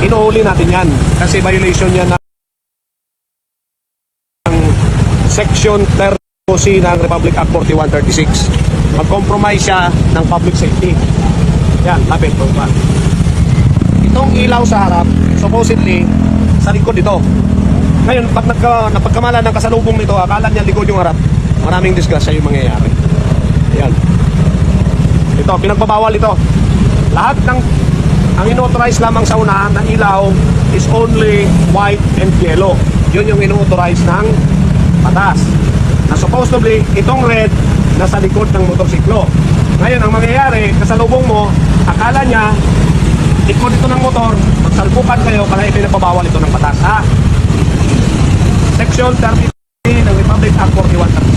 inuuli natin yan. Kasi violation yan ng Section 30C ng Republic Act 4136. Mag-compromise siya ng public safety. Yan, lapit po ba? Itong ilaw sa harap, supposedly, sa likod ito. Ngayon, pag napagkamalan ng kasalubong nito, akala niya likod yung harap, maraming disgrasya yung mangyayari. Yan. Ito, pinagbabawal ito. Lahat ng ang inauthorize lamang sa unahan na ilaw is only white and yellow. Yun yung inauthorize ng batas. Na supposedly, itong red nasa likod ng motorsiklo. Ngayon, ang mangyayari, kasalubong mo, akala niya, likod ito ng motor, magsalpukan kayo, kaya ipinapabawal ito ng batas. Ha? Section 30 ng Republic Act 4136.